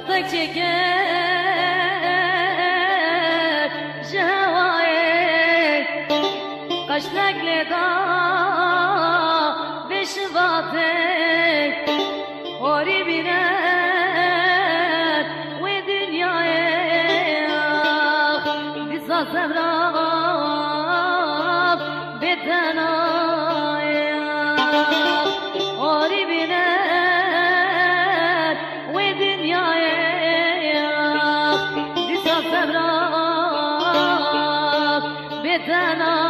تقطك شكر جوايك قشنك لدا بشباطك وري بنات ودنياك بصا سبراف بدنايك وري بنات ودنياك بصا سبراف بدنايك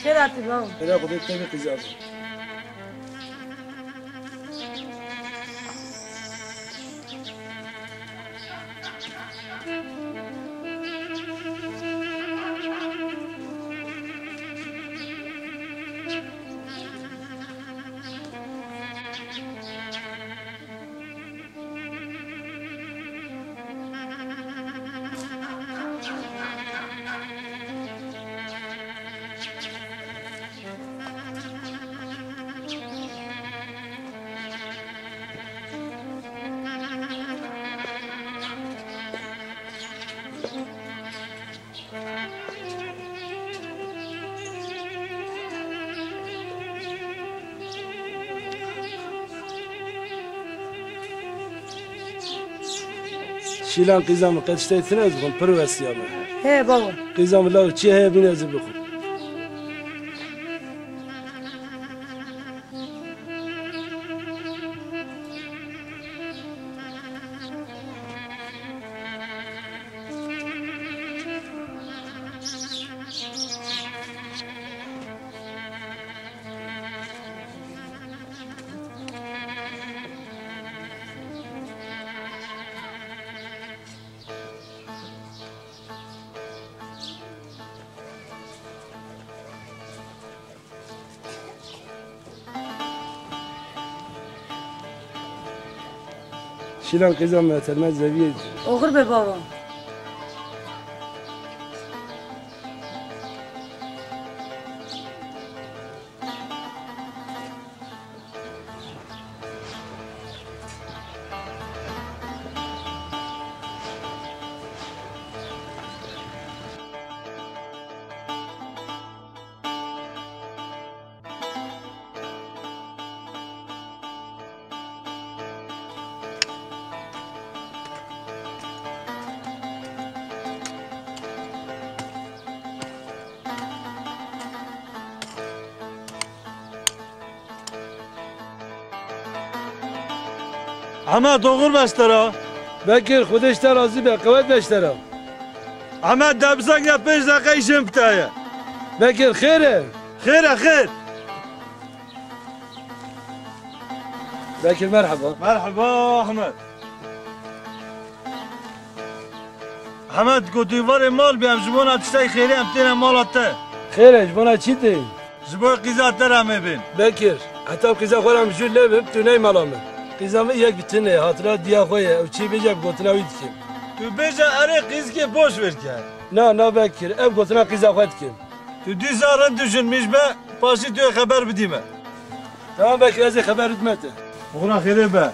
Şerati baba. Bela kudret tabi kızardı. شیلان قیزم قدشته تناز بخون پرو اسیامه. He baba. قیزم لاو چیه هی بینازی بخون. شیلان قیزم تلمز زویه. Oğur be baba. Ahmet oğul bestera. Bekir خودش ترازی به قوت بشترم. Ahmet debzak ya 5 dakika işim bitaye. Bekir خیره. Khire khir. Bekir merhaba. Merhaba Ahmet. Ahmet gotivar mal biyam jibon atıştay khiri am tine mal atte. خیره جبنا چی دی؟ Jibon qizat deram bin. Bekir حتی قیزا خورم جول لبم تو نی ملامه. قیزامه یک بتنه هاترا دیا خویه او چی بیجم گوتنا وید کم تو بیجا اره قیز که boş ver که نه بکر اب گوتنا قیزا خود کم تو دی زارن düşünmüş be پاسی توی خبر بدیمه تمام بکر از خبر ادمته بخورا خیره به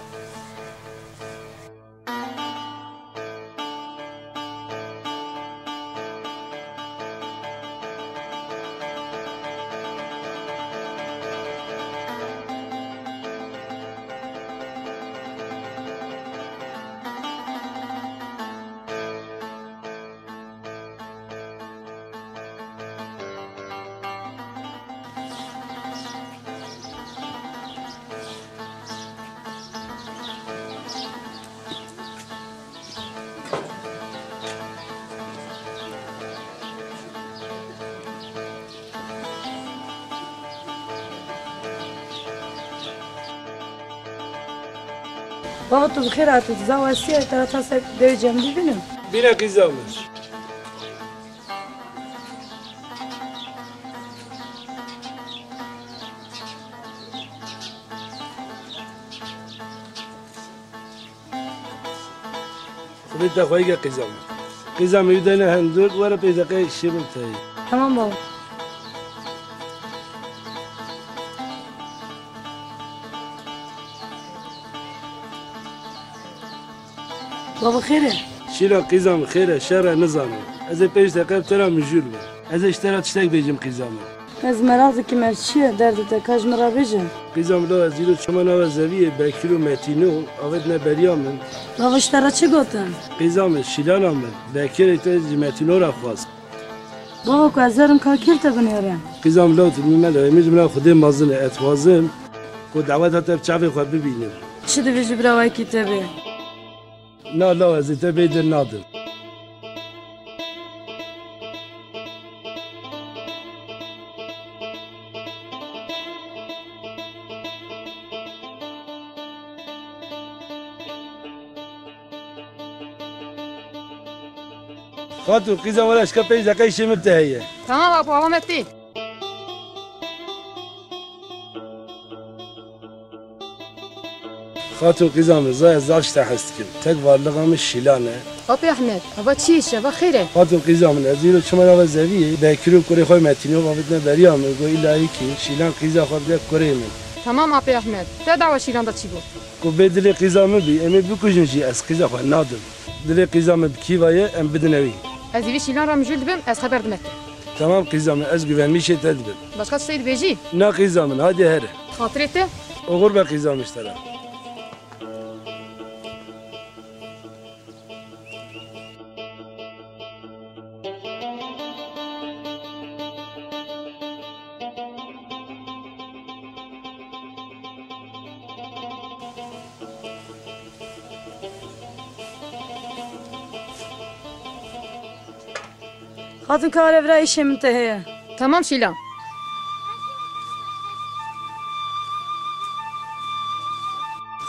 بابا تو بخیر هاتی زاواسیه ترا تاسه دویجم ببینم بینه قیزامه خودت دخوایی که قیزامه یودنه هندور وره پیدا که شیبم تایی تمام بابا بابا خیره شیرا قیزام خیره شر نزانه از پیش دقیق ترا مجول بود از اشترا تشتک بیجم قیزامه از مرازی که مرچیه درد کاج مرا بیجم قیزام لا از زیرو چما نو زویه بکیلو متینو آود نه بریامن بابا اشترا چی گفتن قیزام شیلانم من بکیر ایت متینو را خواست بابا که ازرم که کیرت بنیارم قیزام لا تو میمله امیز ملا خودی مازن اتوازم کو دعوت هات چاوی خو ببینم چی دویجی برای کتابه نه لا از ایت بیدر نادم خاطر قیزام ولا اشکا پیش دقیق شیمت هیه تمام ابو هوا متی خاطر قیزام زای زارش تحست کم تک والغام شیلانه ابو احمد ابا چیش ابا خیره خاطر قیزام نزیرو چما نو زویه بکیرو کوری خوی متینو وابدنا بریام گو الهی کی شیلان قیزا خود کوری من تمام ابو احمد تا دعوا شیران دا چی بود کو بدل قیزام بی امی بکوجن جی از قیزا خو نادم دل قیزام بکیوایه ام بدنوی از وی شیران را مجول دبم از خبر دمت تمام قیزام از گوان میشه تدبیر باشقا سید بیجی نه قیزام هادی هره خاطرته اوغور به قیزام اشترا خاطر کار برای ایشه منتهیه تمام شیلان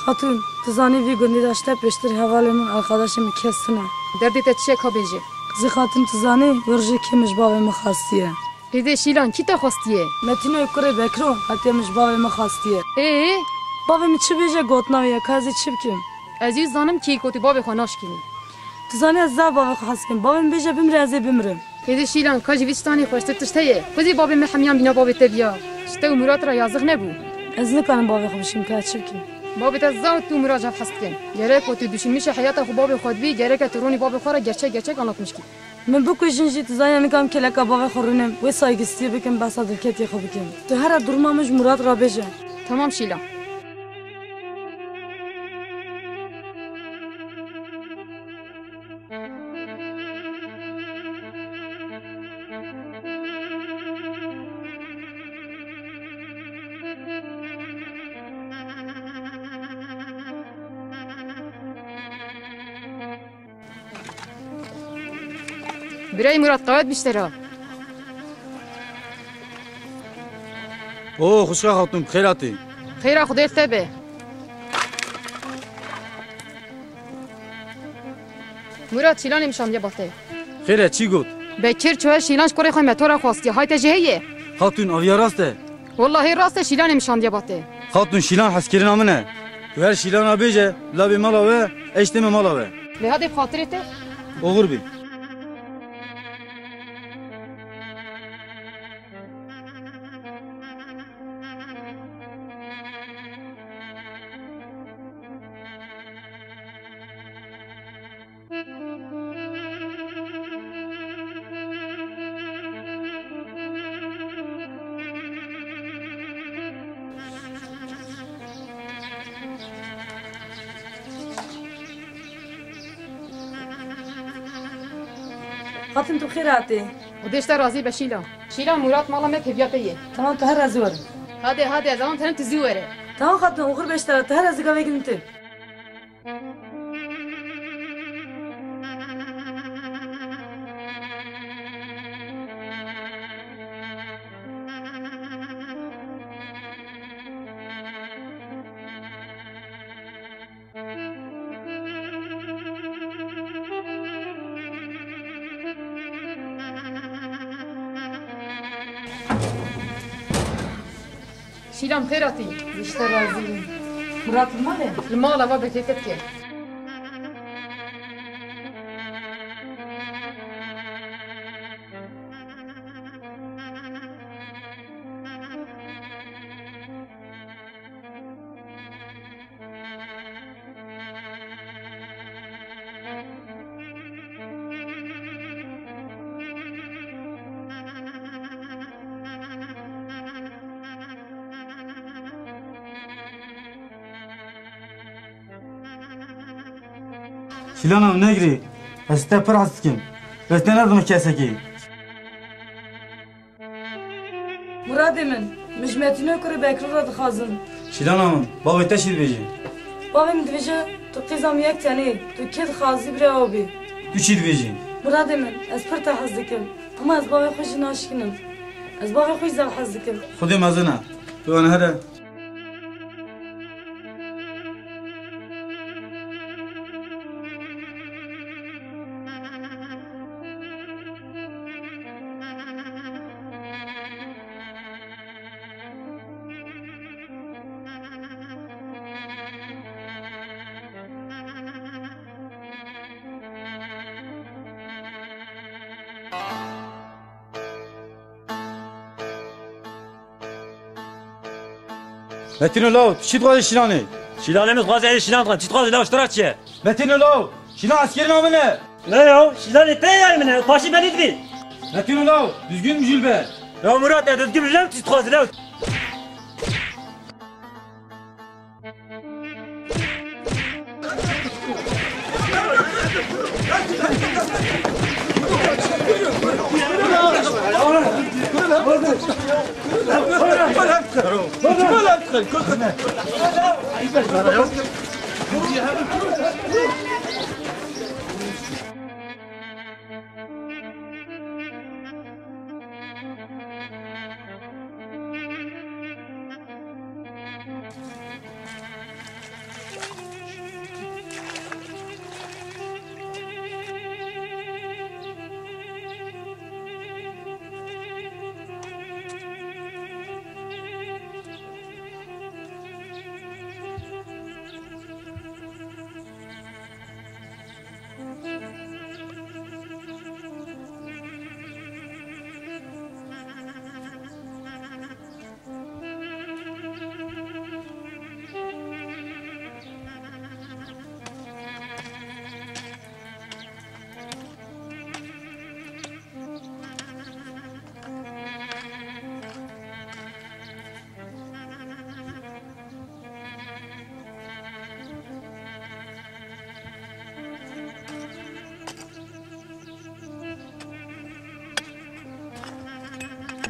خاطر تزانی وی گندی داشته پیشتر حوالمون arkadaşımı kestine دردی تا چه کا بیجی Kızı hatun tuzani yorji kimiş babamı xastiye. پیده شیلان کی تا خواستیه Metino yukarı bekro hatiyemiş babamı xastiye. Babamı çi beje gotnaviye kazi çi bikim. عزیز زانم کی کوتی باب خوناش کینی Tuzani az za babamı xaskim. Babamı beje bimre az bimrim. پیده شیلان کاج ویستانی خوشت تشتیه خودی باب محمیان بینا باب تبیا شته و مراد را یازغ نبو Ez ne kanım babamı xabişim ka çi bikim. باب تزاوت تو مراجعه حست کن گره کوتی دوشین میشه حیات خو باب خود بی گره که ترونی باب خورا gerçek anlatmış ki من bu kuşinci tuzani nikam keleka baba xorunum ve saygıstiye bikim basa dilketi xabikim. Tu her durmamış Murat ra beje. tamam şilan برای مراد قوت بیشتره اوه خوشا خاتون خیراتی خیره خدای تبه مراد شیلان امشام یه باته خیره چی گفت بکر چوه شیلانش کره خواهی متورا خواستی های تجهیه خاتون آویا راسته والله راست شیلان امشام یه باته خاتون شیلان حسکرین آمنه تو هر شیلانا بیجه لابی مالا و اشتم مالا و لهادی خاطرته اوغر بی خاتم تو خیر هاتی و دیشتر راضی به شیلا شیلا مراد مالا مک هویته یه تمام تو هر رازی ورم هادی از آن تنم تزی وره تمام خاتم اوخر بیشتر تو هر رازی گاوه گیم تو شیلام خیراتی بیشتر رازی مراد ماله المال ما بکیتت که شیلانا نگری استه پر هستکیم بس نردم کسی کی مراد من مجمعتینو کری بکر را دخوازم شیلانا من باقی تشید بیجی بابیم دویجه تو قیزام یک تنی تو کد خازی بری آبی تو چید بیجی مراد من از پر تا حز دکم اما از بابی خوش ناشکنم از بابی خوش زل حز دکم خودی مزنه تو آنه هره متینو لاو چی تو شیلانی شیلانه خوازه شیلان کن چی خوازه اشتراک چیه متینو لاو شیلان askeri namine نه یا شیلانه ته منه پاشی بنید بی متینو لاو düzgün mücül be یا مراد düzgün bilmem çi خوازه لاو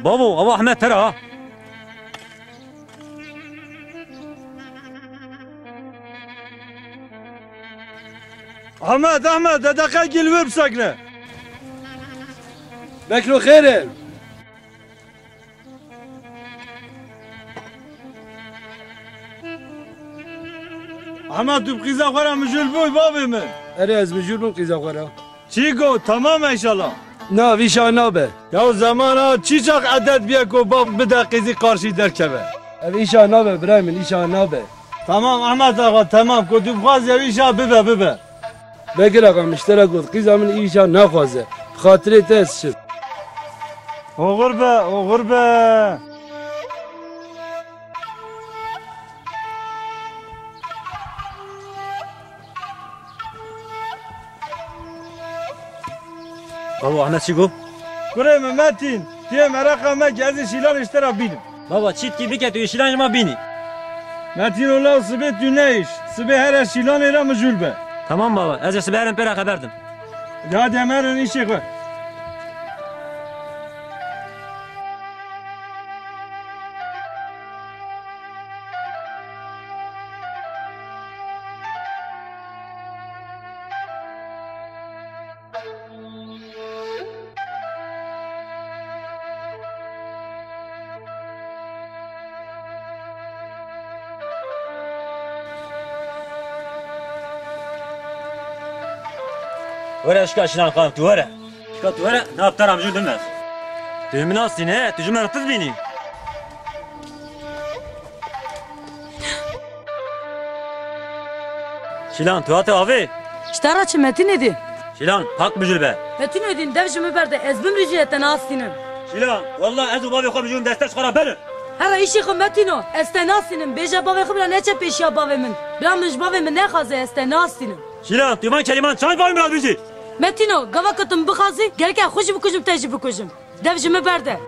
بابو ابو احمد ترى احمد دقیقه گلوه بسکنه بکرو خیره احمد تو قیزه خورم مجول بوی بابی من اره از مجور بم قیزا خورا چی گو تمام انشالله نا ویشا نابه یا زمانا چی چاق عدد بیا کو باب بده قیزی قارشی در کبه او ایشا نابه برای من ایشا نابه Tamam Ahmet ağa tamam. Kutu bixwazi ev işa bibe. Bekir ağa müşteri gud. Kıza min işa naxwaze. Xatirê te şit. Oğur be. Baba Ahmet çigo. Kure Mehmet'in. Diye merak me gezi şilan iştera bilim. Baba çit ki bir kere şilan jima bini. Metin ola sıbet düne iş. Sıbet her şilan era mıcul be. Tamam baba. Ez siberim pera haberdim. Ya demerin işe koy. Vere şka şilan kalm tu vere. Şka tu vere ne yaptar amcul demez. Düğümün asın he. Tücümler ıhtız bini. Şilan tu atı abi. İşte araçı Metin idi. Şilan hak mücül be. Metin ödün devşimi berde ezbim rüciyetten asinin. Şilan vallahi ez ubavi komjun destek çıkara benim. Hera işi xo Metino estenasinin beja bave xo bira neçe peşiya bave min. Bira mij bave min ne xaze estenasinin. Şilan tüman keliman çay bayım biraz bizi. Metino gavakatım bixazi gereken xoş bikujum teji bikujum. Devşimi berde.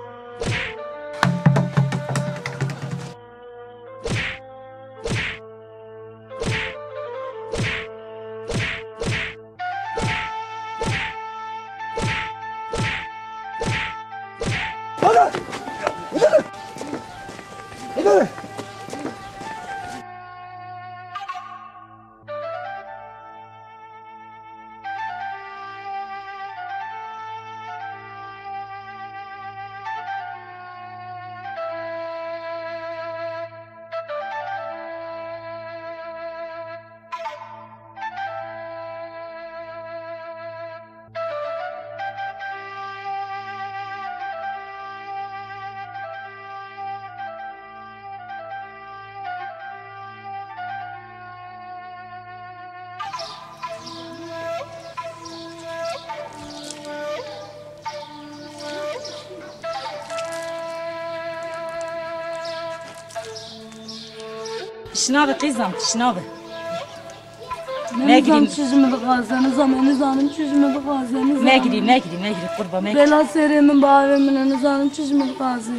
Şınavı kızım, şınavı. Ne gireyim? Çizimi bixaze, nizamın çizimi bixaze. Ne gireyim, kurban, ne gireyim. Bela serimin bavemin, nizamın çizimi bixaze.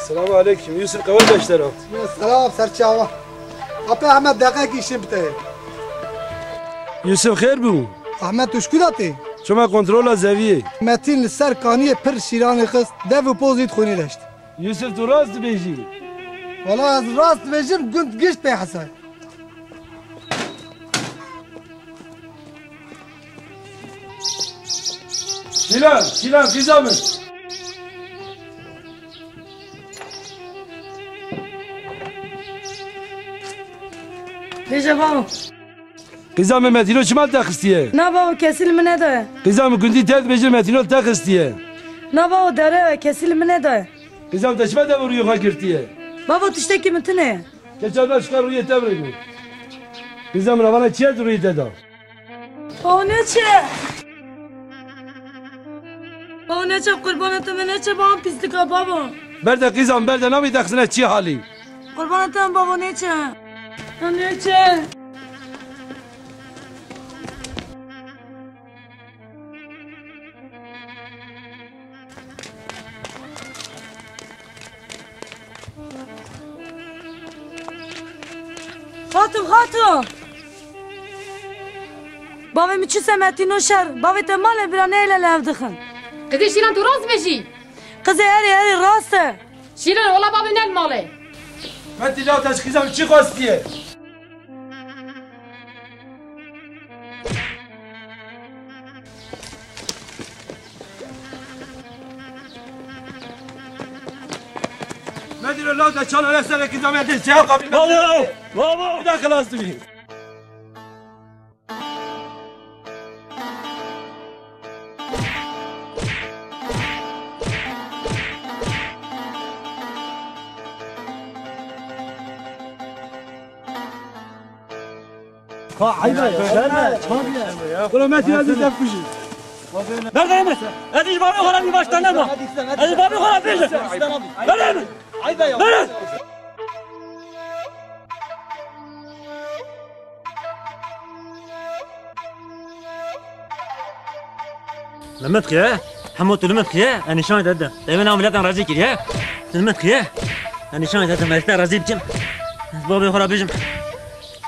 Selamun aleyküm. Yusuf Kaval Beşler o. Selam serçava. Apı Ahmet dakika işim bite. Yusuf xeyr bu. Ahmet uşkudatı. Çoma kontrola zeviye. Metin li ser kaniye pir şiranı kız dev pozit xunileşti. Yusuf tu rast beji. Valla az rast vejim günt gişt be Hasan. Şilan kıza mı? Beja baba. Kıza mı Metino çimal tak istiye? Na baba kesil mi ne de? Kıza mı gündi ted bejir Metino tak istiye? Na baba dere kesil mi ne de? Kıza mı teşme de vuruyor hakirtiye? Baba tişteki mitine. Geçerden çıkar ruye tebriği. Kıza mı ravana çiğe duruyor teda? O neçe? O neçe kurban etme neçe bana pislik ha baba. Berde kızam berde nami taksine çiğ hali. Kurban etme baba neçe? Neçe? Hatun. Bavê min çi semetîno şer, bavê te malê bira neyle lev dixin. Kızı şilan tu rast beji. Qizê herê rast e. Şilan ola babı nel male. متی لا تشخیصم چی خواستیه؟ مدير الله تشال على سلك زمان تشاو قبل بابا بابا ده خلاص تبي عيبه يا والله ما تنزل تفكشي Nerede mi? Hadi babi khara bir baştan ne bu? Hadi babi khara bir. Nerede mi? عيبه يا Nerede? لمت خيا حموت لمت خيا انا شاهد هذا دائما عملت انا راضي كده لمت خيا انا شاهد هذا ما راضي بجم بابي خرا بجم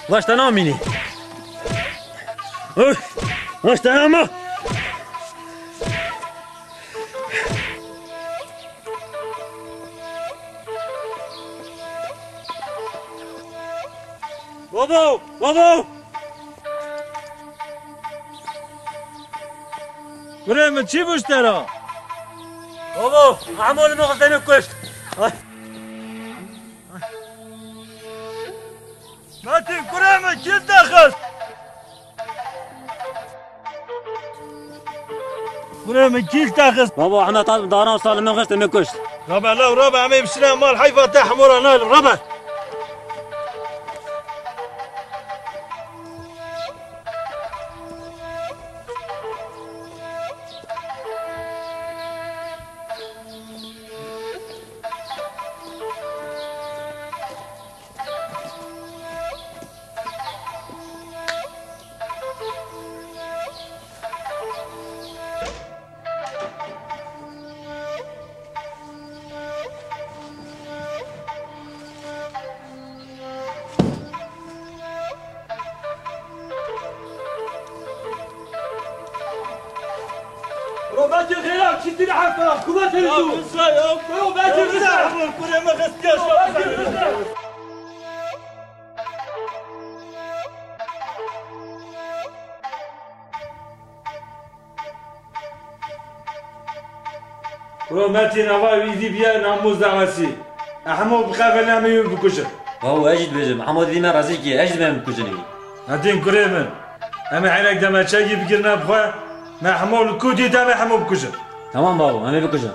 واش تناميني واش تنام بابا بابا بريم چی بوشترا؟ بابا عمول مغزني كشت متین بريم کی دخست؟ بريم کی دخست؟ بابا احنا طالب داران صار من غشت من كشت ربع لا وربع عم يمشي مال حيفا تحمر انا ربع باكر خيار شد العفا كوبات الجو باكر غزال بريم غسكاش برو متین اول ویدی بیا ناموز دعواسی احمد بخاف نامی بکشه بابا اجد بجم حمود دي ما رازيكي اجد ما بكجني هاتين كريمن اما عينك دما تشاقي بقرنا بخوا ما حمول الكودي دما حمو بكشه تمام بابا انا بكجن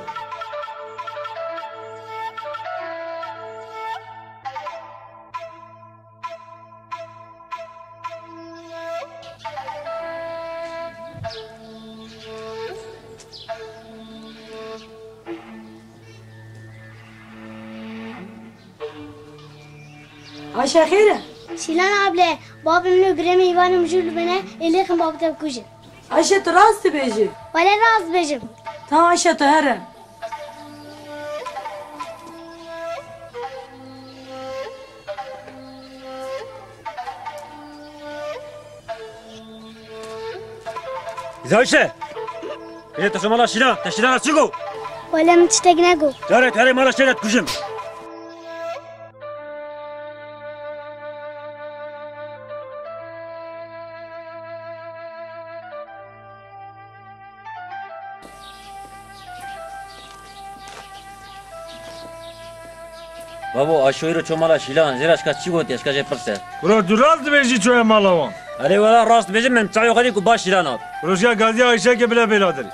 عايشة خيرة شيلان عبله باب منو بريم ايوان مجول بنا اللي خم باب تبكوجن عايشة راس تبيجي ولا راس بجم تمام عايشة طهرة زايشه ايه تشو مالا شيلا تشيلا تشيغو ولا متشتقناقو جارت هاري مالا شيلا تكجم بابا اشويرو چومالا شيلان زيراش كا چي گوت يشكا جي پرسه برو دراز بيجي چوي مالوان علي ولا راست بيجم من چايو خدي کو باش شيلان روشيا غازي عائشة کے بلا بلادري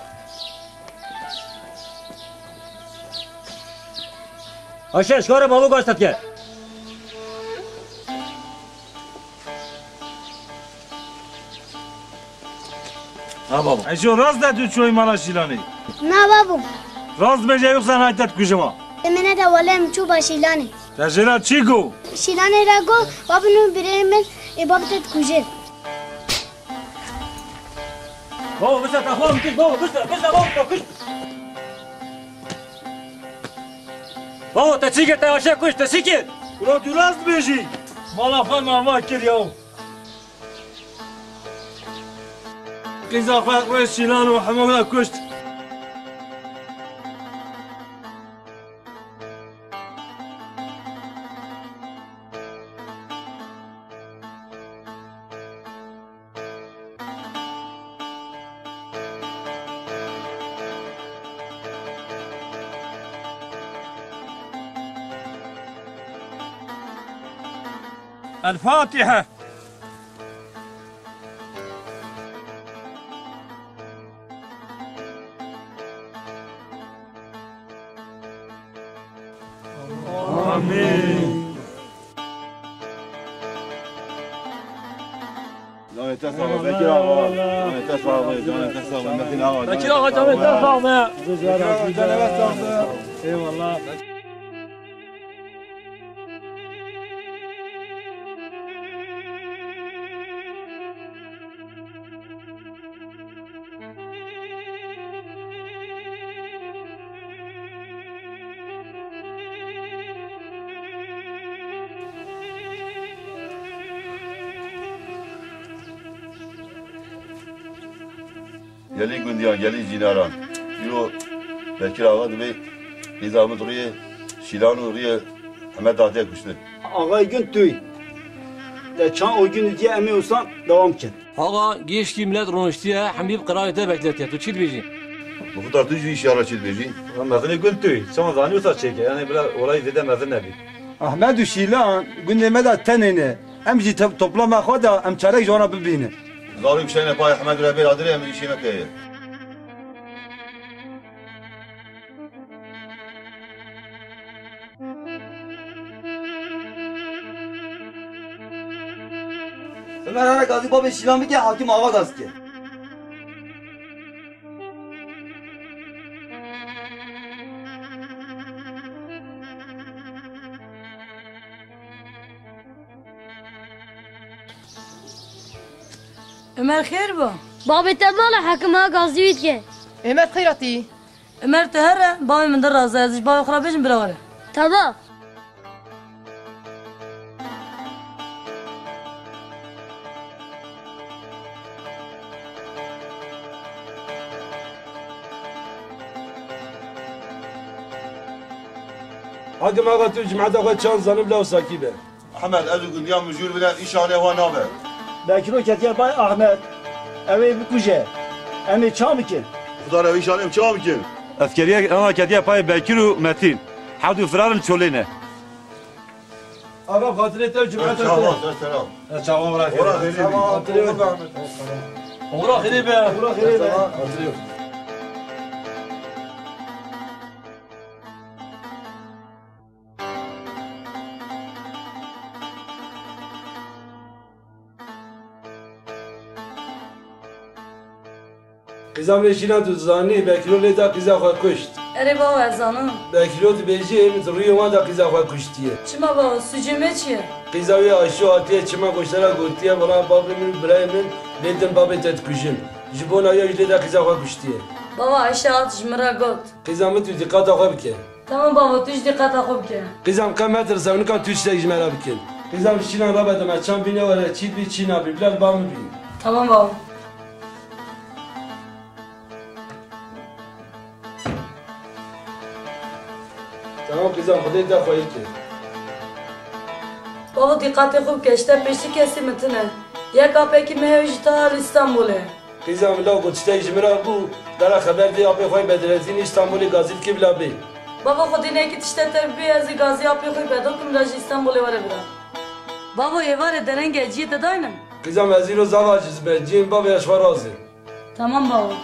اشه شکار بابا گاشتت که ها بابا ايشو راز ده تو چوي مالا شيلاني نا بابو راز بيجي يوخسان هايتت كجما من هذا ولا مشوبة شيلاني تجينا تشيكو شيلاني راقو باب منو بريم باب تبكوجن بابا بس تاخوهم كش بابا بس بابا كش بابا تسيكي تاوشا كش تسيكي برو دراز بيجي مالا فان ما كل يوم قيزا فاق ويش شيلان وحمولا كشت الفاتحة. آمين. جانت تصاوي بكر آقا، جانت تصاوي، جانت تصاوي، متين آقا. بكر آقا جانت تصاوي. ای والله. Geli Gündiyan, geli Cinaran. Yo, Bekir Ağa diye nizamı duruyor, Şilan duruyor, Ahmet Ağa'ya kuştu. Ağay gün tüy. De çan o gün diye emin olsan devam ki. Ağa geçki millet ronuştuya Hamib qirayete bekletiyor. Tu çil bejin. Bu kadar tücü iş yaraçıl bejin. Mezini güntü. Sana zanıyorsa çeke. Yani böyle olayı dede mezin nebi. Ahmet و شیلان گنده مدا تنینه ام جی توپلام خدا ام چارک جوانا ببینه Zarı bir şeyine pay Ahmet Rebel adıyla emir işine kıyıyor. Ömer Ara Gazi Baba Şilan ki hakim Ağa Gazi ki. Ömer خیر با بابی تمام حکم ها گازیوید که Ömer خیراتی Ömer تهره بابی من در رازه ازش بابی خراب بشم براوره تمام حاکم آقا تو جمعت آقا چند زنم لو ساکیبه Ahmet Ezu Gündiyan mücür bilen işhane ve nabe. Belki o ketiye bay Ahmet. Eve bir kuje. Emi çam ki. Kudar ev işhanem çağım ki. Askeriye ama kediye pay Bekir و Metin. Hadu firarın çölene. آقا خاطره تو جمعت Çağım, selam. Çağım bırak. Ora heribi. Ora heribe. Ora خیره خاطره قیزم نشینا تو زانی بکیلو لیتا قیزا خواه کشت اره بابا ازانم بکیلو تو بیجی ایمیت روی وان دا قیزا خواه کشتیه چما بابا سوجمه چیه؟ قیزاوی آشو آتیه چما کشترا گوتیه بلان بابی من برای من لیتن بابی تد کشم جبون آیا لیتا قیزا خواه کشتیه بابا عیشه آتش مرا گفت قیزم تو دقت خواه بکن تمام بابا توش دقت خوب که قیزم کم متر زمانی کن توش تگیش مرا بکن قیزم شیران را بدم چند بینه وره چی بی چی نبی بلد بام بین تمام بابا تمام قیزم خودت دا خواهی که بابا دقت خوب که اشته پیشی کسی متنه یک آپه که مهوشی تا استانبوله قیزم لا گوچته ایش مرا بو در خبر دی آپه خواهی بدرزین استانبولی گازید که بلا بی بابا خودی نکی تشته تربی از گازی آپی خوی پیدا کم راج استانبوله وره برا بابا یه واره درنگ اجیه داینم قیزم وزیر و زواج به جیم بابا اشوار رازه تمام بابا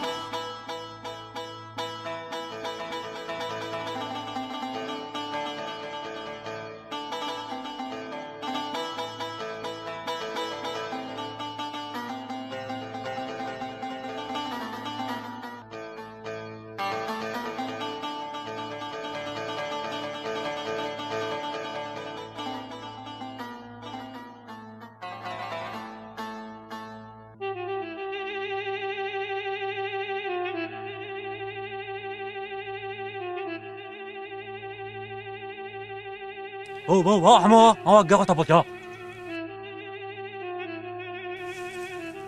او بابا حما ها قاعد بكا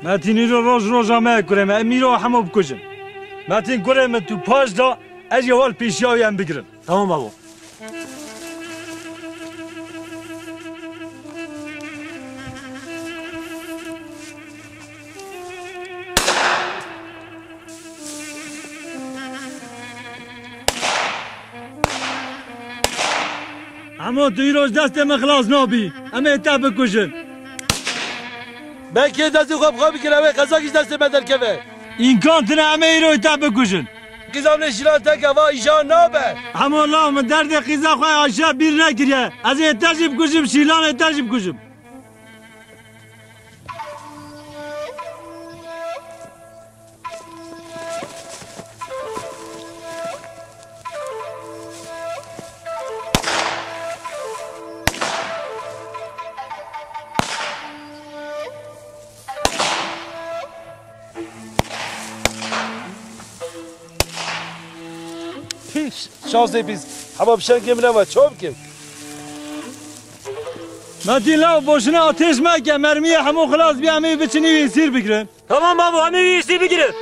Metin'i roja me kurem, emiro hamo bkujim. Metin kurem tu paş da ez yewal pişyayem bigirin. Tamam baba. اما توی روز دست مخلاص نابی، اما اتبه کشن. belki desti kapı bikire ve kazak iş desti mederkeve. İmkan tine eme iroy ta bikuşun. Kızam ne şilan tek hava işan ne haber? Ama Allah mı derdi kıza koy aşağı bir ne kiriye. Az yeterci bikuşum şilan yeterci bikuşum. Şans biz. Ama bir şey kimine var çok kim? Metin la boşuna ateş meke mermiye hamu kılas bir emi biçini esir bikirin. Tamam baba emi esir bikirin.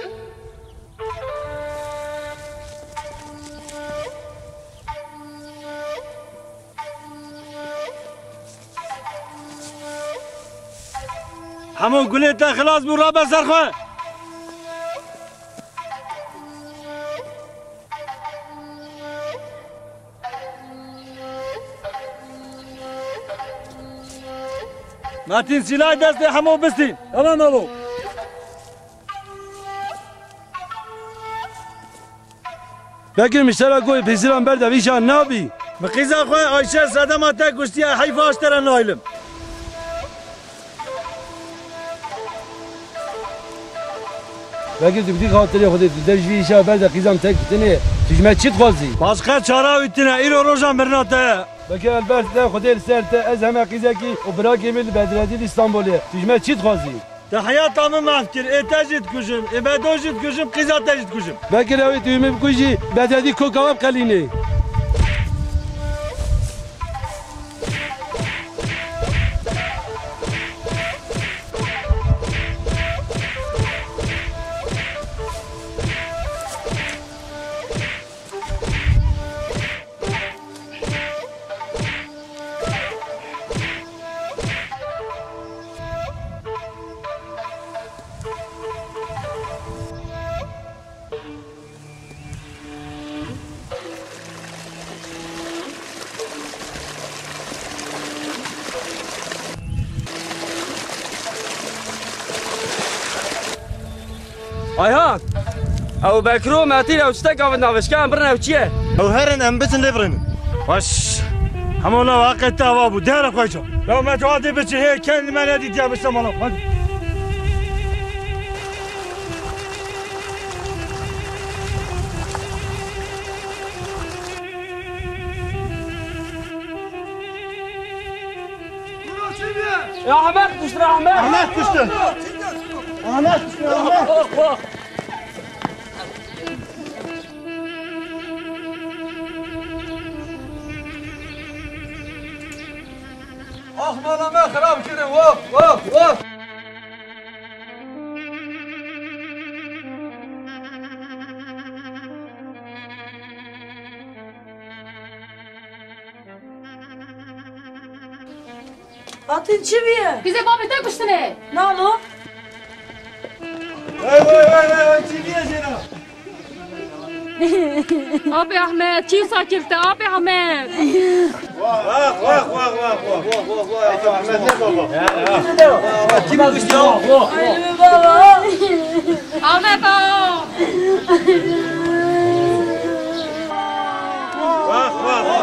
Hamu gülete kılas bu rabe sarkı. Metin silah desti hamu bistin. Tamam baba. Bekir müşteri koy pesiran berde işan ne abi? Kıza koy Ayşe sadama tek kuştiye hayfa açtıran ailim. Bekir tübdi hatırı kudu derjvi işe berde kızam tek tine tücme çit kazı. Başka çare ütüne iro rojan bernate. Bekir elbette kudu serte ez heme kıza ki o bırak emil bedredil İstanbul'e tücme çit kazı. De hayatımı mahkir etecit kuşum, ebedojit kuşum, kıza tecit kuşum. Bekir evet düğümü kuşu bedredi kokavap kalini. Ayhan, او بکرو ماتیل او چتا کاوند نوشکان برن او چیه؟ او هرن ام بتن لبرن. باش. همون لو واقع توابو دار خويشو. لو ما تعادي بتشي هيك كان ما نادي جاب السمالو. يا احمد كشتر احمد احمد كشتر احمد كشتر احمد اخبارنا ما خراب كده وقف وقف وقف. Atın çiviye. Bize babete kuştune. Ne olu? Vay çiviye Zena. Abi Ahmet, çiğ sakirte abi Ahmet. Vah vah vah vah vah. Ahmet ne baba? Kim kuştu? Aynen baba. Ahmet o. Vah vah vah.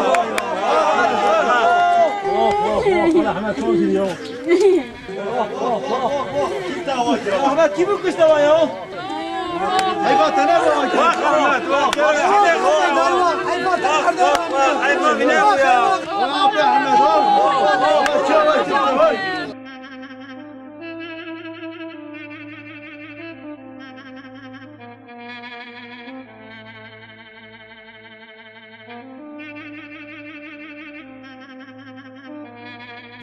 Ahmet çok iyi ya. Ahmet kimi kuşta ya? Hayvan tane mi var? Bak Ahmet bak. Hayvan ne bu ya? Abi Ahmet bak.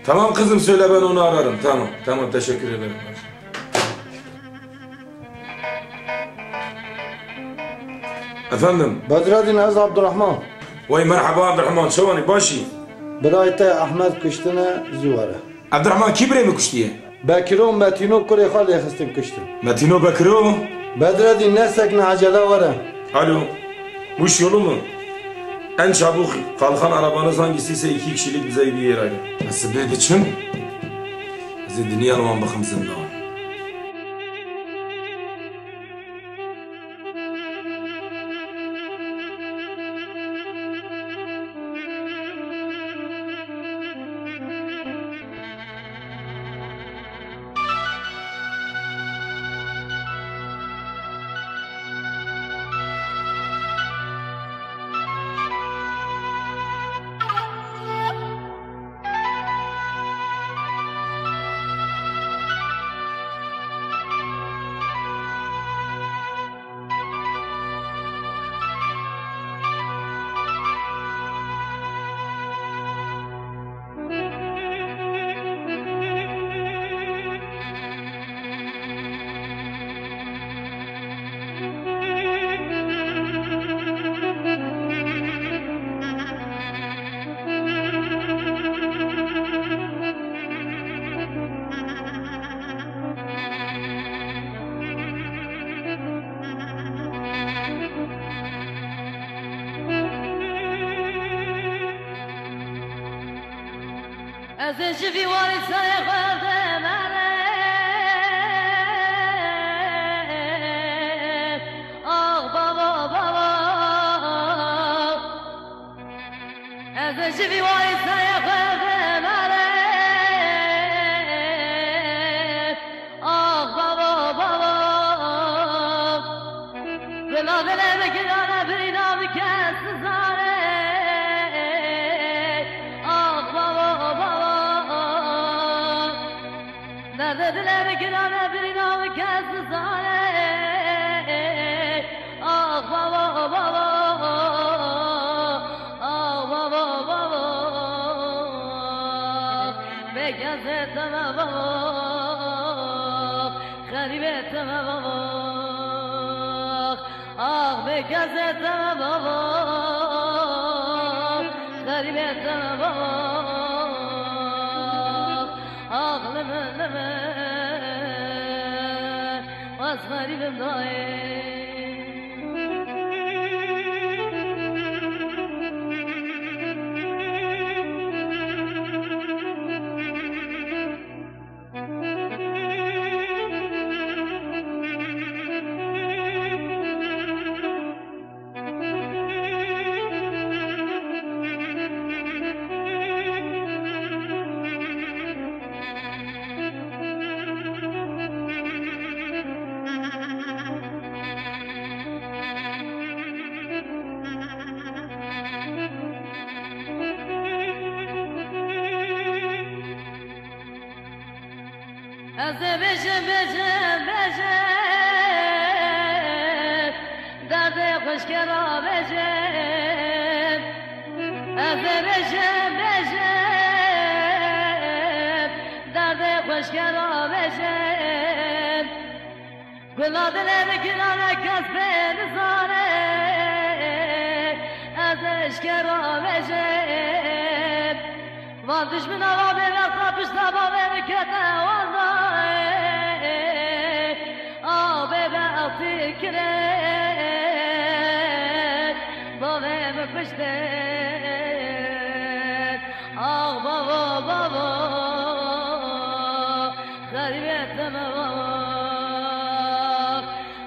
Tamam kızım söyle ben onu ararım. Tamam tamam teşekkür ederim. Efendim? Bedreddin Ez Abdurrahman. Vay merhaba Abdurrahman şovani başı. Birayte Ahmet kuştune zuvara. Abdurrahman kibre mi kuştiye? Bekiro Metino kure khali xistin kuştun. Metino Bekiro? Bedreddin nesek ne acele vara. Alo. Muş yolu mu? En çabuk kalkan arabanız hangisiyse 2 kişilik bize bir yer ayırın. Nasıl bir biçim? Bizi dinleyelim bakım senden. از جوی واری سایه خودم آه بابا بابا از جوی واری سایه خودم آه بابا بابا بلا دل بگیرانه برینا بکس زاره دل بگیرانه برینا بکس زاره آه بابا بابا آه بابا بابا بگزتم بابا غریبتم بابا آه بگزتم بابا غریبتم بابا آقلم لمن واز غریبم دایه از بشم درد خوشگرا بشم از بشم درد خوشگرا بشم گلا دل بگیرانه کس به نزانه از اشکرا بشم وان دشمن آوا به وقتا پشتا با به مکته آبه به اطی کرد باوه بپشته آه بابا بابا غریبتم بابا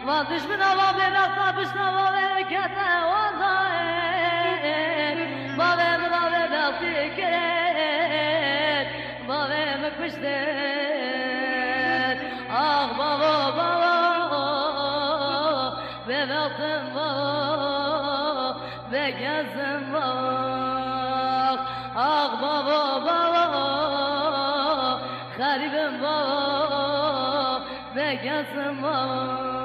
و دشمن آوا به وقتا پشتا باوه مکته باوه باوه به اطی کرد باوه بپشته آه بابا بابا ببلتم بابا بگزم بابا آه بابا بابا غریبم بابا بگزم بابا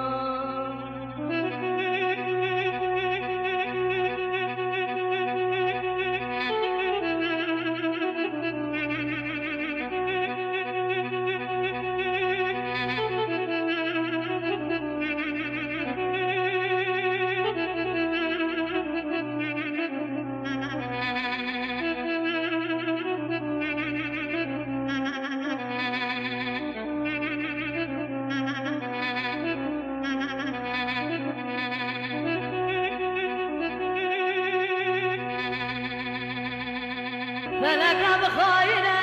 فلکم خاینه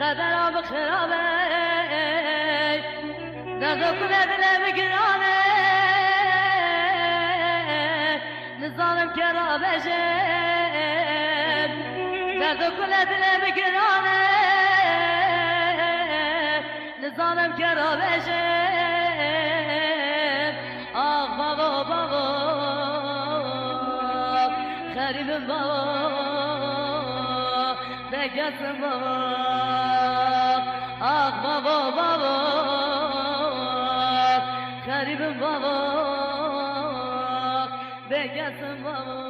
قدرم خرابه درد کنه دل بگرانه نظارم کرا بشم درد کنه دل بگرانه نظارم کرا بشم آه بابا بابا غریبم بابا بگزم بابا آه بابا بابا غریبم بابا بگزم بابا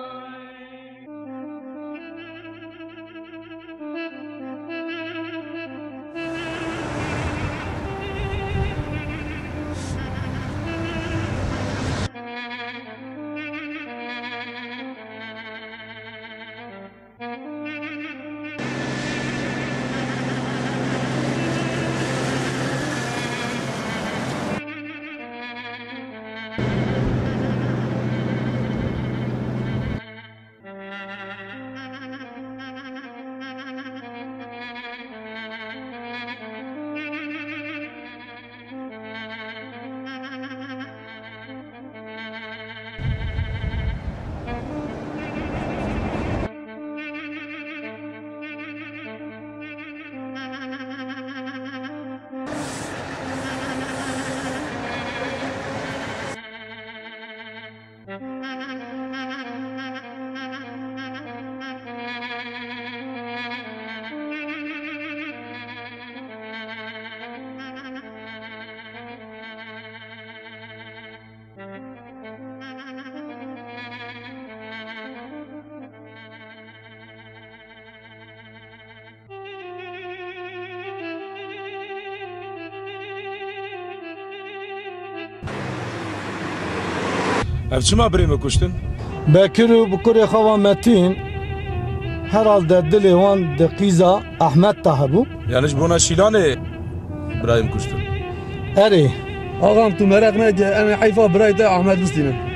Ev çima birê me kuştin? Bekir û bi kurê xwe wan Metin herhalde dilê wan di qîza Ehmed de hebû. Yani ji bona Şîlanê birayim kuştin. Erê. Ağam tu merak neke em Heyfa birayê te Ehmed bistînin.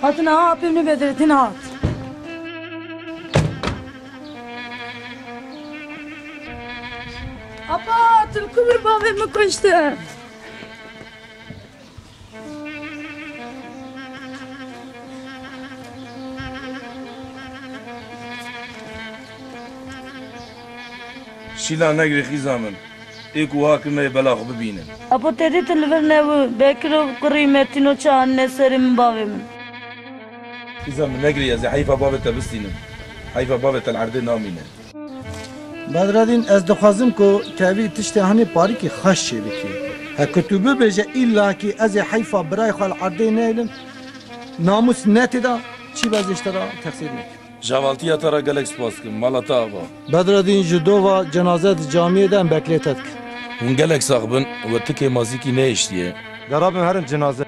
Hatun ha apimni bedretin hat. Apa tulkumur babamı koştu. Şîlan negrê xîza min. Êk û hakim me bela xwe bibînin. Apa tedî tilvir nevu bekiro kurîmetino çanne serim bavim. Xîza min negrê ez ê heyfa bavê te bistînim. Heyfa bavê te li erdê namîne. Bedreddin ez dixwazim ku tevî tiştê hinê parîkê xweş çê bikî. Heke tu bibêje îlla ki ez ê heyfa birayê xwe li erdê neylim, namus netê da çî bezê ji te re texsîr nekim. Javaltiya te re gelek spas dikim, mala te ava. Bedreddin ji dova cenaze di camiyê de em beklê te dikin. Hûn gelek sax bin we tikê mazîkî neiştiye. Derabim herin cenaze.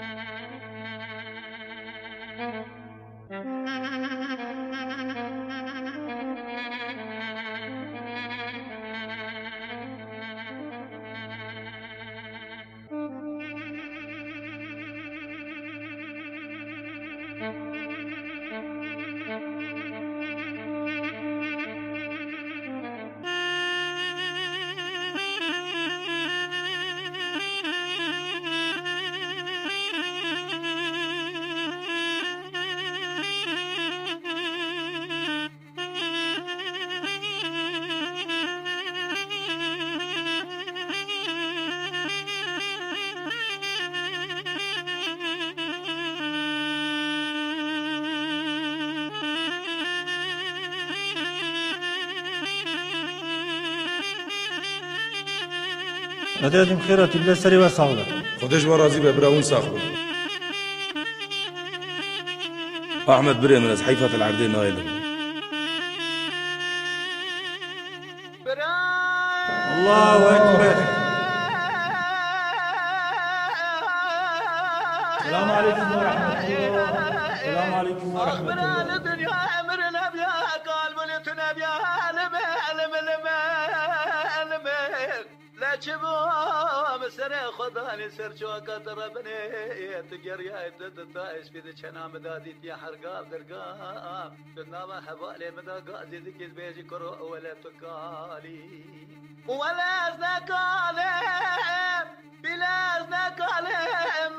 Bedreddin خيرات الله سري وسعوده. خودش و راضی به براون ساخ bin. Ahmet birê min ez heyfa te li erdê nayêlim. Allahu Ekber. Selamun aleyküm ve rahmetullah. Selamun aleyküm ve rahmetullah. سر خدا نی سر چوکا ترابنه تگریا داداش بده چنام دادیت یا هرگاه درگاه جناب حواله مدا گازی دکیز بیجی کرو ولا تکالی ولا نکالم بلا نکالم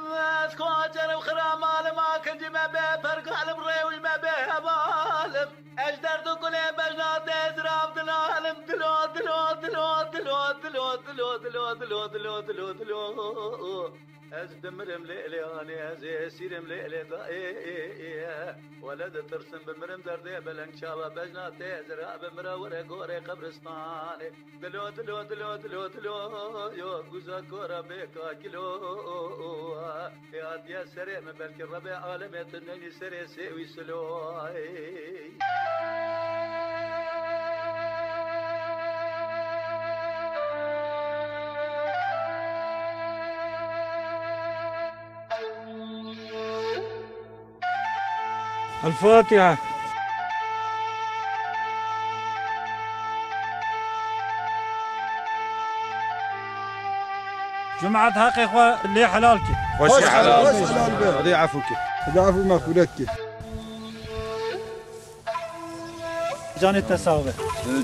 اسکوچر وخرام ما کنجی ما به پرگالم ریوش ما به حوالم اجدر تو کنه بجنات ازراب دلالم دلو دلو دلو دلو دلو دلو دلو دلو دلو دلو دلو از دمرم ليلي اني از سيرم ليلي داي ولد ترسم بمرم دردي بلنك شابا بجنات ازرا بمرا ورا غوري قبرستان دلو دلو دلو دلو دلو يو غزا كورا بكا كيلو يا ديا سري من بلك الربع عالم تنني سري سوي سلو الفاتحة. جمعة حق إخوة اللي حلالك. خوش حلال. هذا عفوك. هذا عفو مغفورتك. جاني التساوي.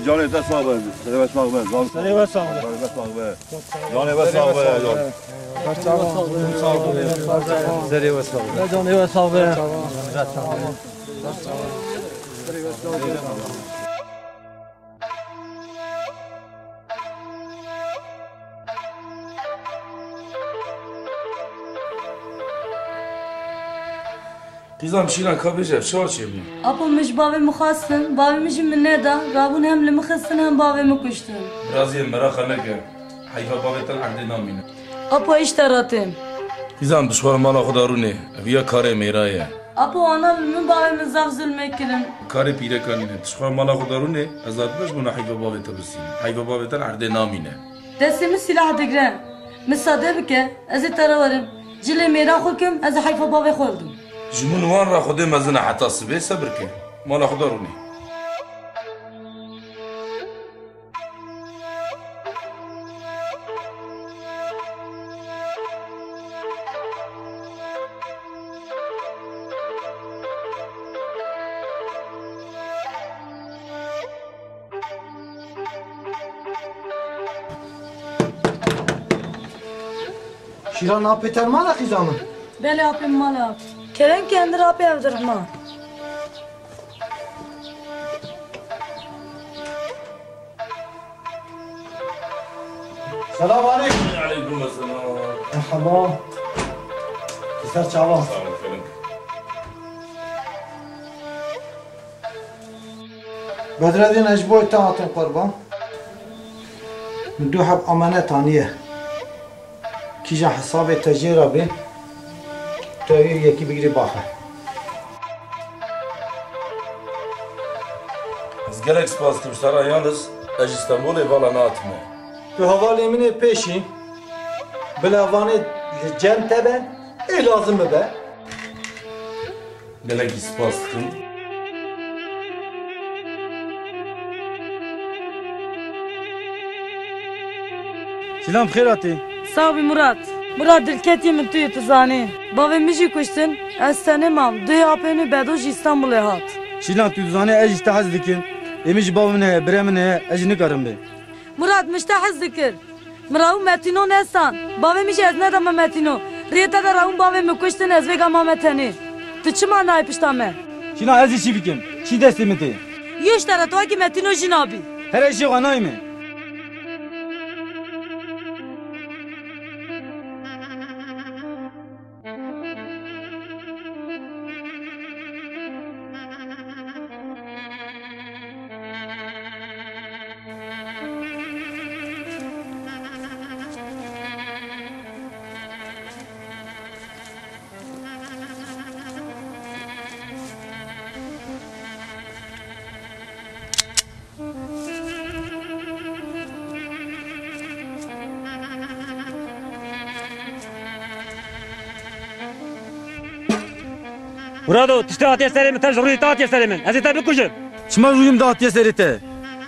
جاني التساوي. سلي وساوي. سلي وساوي. جاني وساوي. سلي وساوي. جاني وساوي. قیزم شیران کابیجه شو چی بی؟ Apo miş bavê xwastin, bavê min jî min neda, rabûn hem li min xistin hem bavê min kuştin. برازیل مراخه نکه حیفا بابتن عرض نامینه Apo iş teratêm. قیزم دشوار مالا خدا رونه ویا کار میرایه Apo ana min bavê min zav zulmê kirin. کار پیره کنینه دشوار مالا خدا رونه ازاد بش بنا حیفا بابت بسیم حیفا بابتن عرض نامینه Destê min silah digre. Min sade bike, ez ê tere werim. Cilê mêra xwe kim, ez ê heyfa bavê xwe bidim. جمون وان را خود مزنه حتی سبه صبر که مالا خدا رونه شیران آپیتر مالا قیزامن Belê apê mala. Keren kendir apê Evdirehman. سلام علیکم علیکم السلام مرحبا پسر چاوا بدردین اجبوی تا هاتن قربان من دو حب امانتانیه کیجا حساب تجیرا بی تایی یکی بگیری باخه از گلک سپاس کمشتر یالس اج استانبول والا ناتمه تو حوالی منی پیشی بلاوانی جم تبه ای لازم به گلک سپاس کن شیلان بخیراتی Sağ ol Murat. Murat dilketiye min tu yetizane. Bavê min jî kuştin, ez tenê mam. Duy apê nû bedoj İstanbulê hat. شیلان تو زانه اج است حز دکن امیج باو نه بره منه اج نکارم به Murat mişte hez dikir. Mirav metino nesan. Bavê min jî ez nedame metino. Rêta da rawun bavê min kuştin ez vêga mame tenê. Tu çi manayê pişta me? شیلان از چی بکن چی دستی متی Yuş tere tu ki metino jî nabî. هر اشی غنای می مرادو تشتغل اتي سليم تجري تاتي سليم هذه تبي كوجن چما رویم دات یه سریته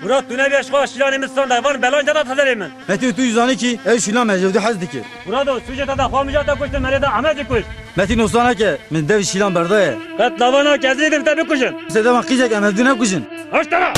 مراد تو نبی اشخاص شیلانی مستان دیوان بلان جدا سليم متی تو زانی کی ای شیلان مجودی حز دکی مرادو سوجه تا خام جدا کشت مردا احمد کش متی نوسانه که من دو شیلان برده قد لوانا کزیدم تبي كوجن سده من قیجک امدو نکوشن اشتغل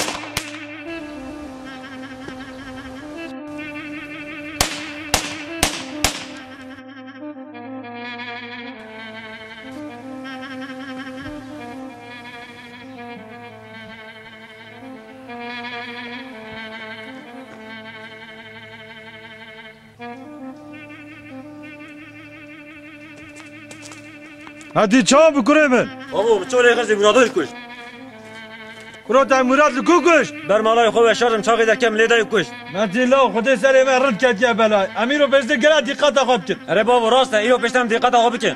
هدی چا بکره من بابا بچوله خزی مرادو کش کرات مراد لکو کشت بر مالای خوب شرم چاقی دکم لیدای کش من دیلا خودی سری من رد کرد یا بلای امیرو بزده گرد دقت خواب کن اره بابا راسته ایو پیشتم دقت خواب کن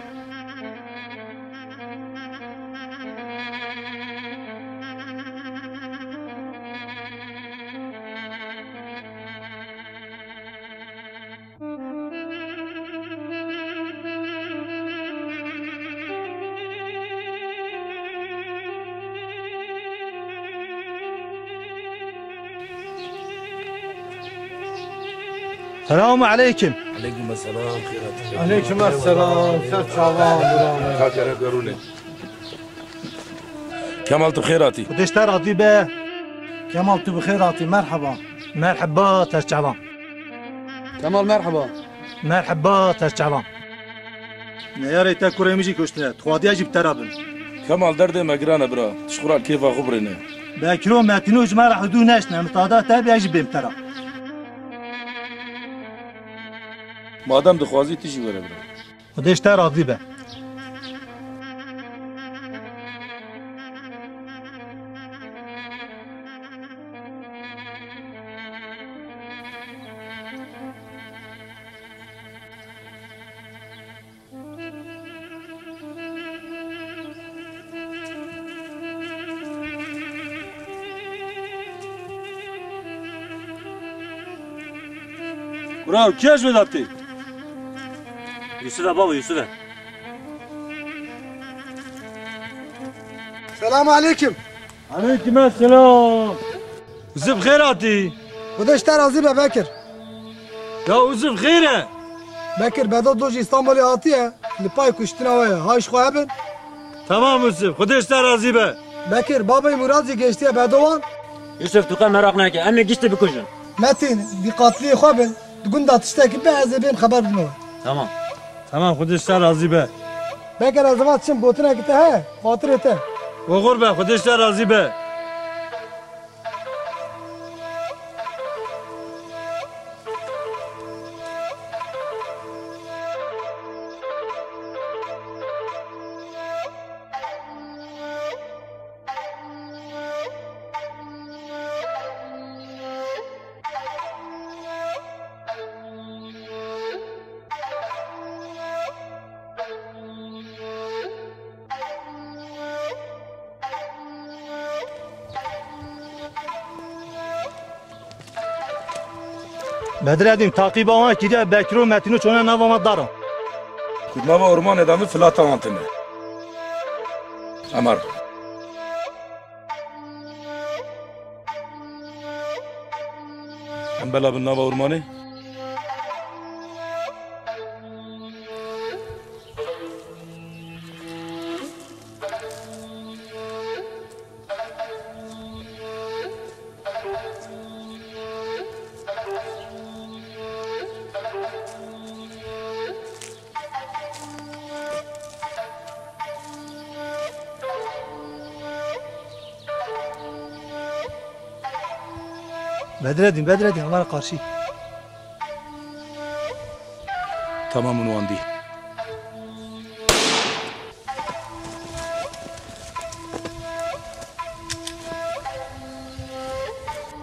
سلام علیکم علیکم السلام خیرات علیکم السلام سر چاوان برام خاکره گرونه کمال تو خیراتی خودش راضی به کمال تو بخیراتی مرحبا مرحبا ترچعبان کمال مرحبا مرحبا ترچعبان نیاری تا کره میجی کشته خوادی اجیب ترابن کمال درد مگرانه برا تشکرال کیفا خبرینه باکرو متنو جمع حدو نشنه متادا تابی اجیب بیم ترا مادام دخوازی تیجی وره برا خودش راضی به برو کیش بدابتی Yusuf'e baba Yusuf'e. Selamun aleyküm. Aleyküm selam. Uzun khairati. Kudeşler razı be Bekir. Ya uzun khaire. Bekir bedo doji İstanbul'a atiye. Lipay kuştina vaya. Hayş koyabın. Tamam Yusuf. Kudeşler razı be. Bekir babayı Murazi geçtiye bedovan. Yusuf tuka merak neke. Emme geçti bir kuşun. Metin dikkatli koyabın. Dugunda atıştaki bazı ben haber bilmiyorum. Tamam. Tamam kudeşler razı be. Bekir o zaman şimdi botuna gitti he. Hatır ete. Oğur be kudeşler razı be. Bedreddin takip ama ki Bekir Metin'i çona navama darım. Kudmava orman edamı filata antını. Amar. Ambela bin nava ormanı. Bedreddin Ömer'e karşı. Tamam Unvandi.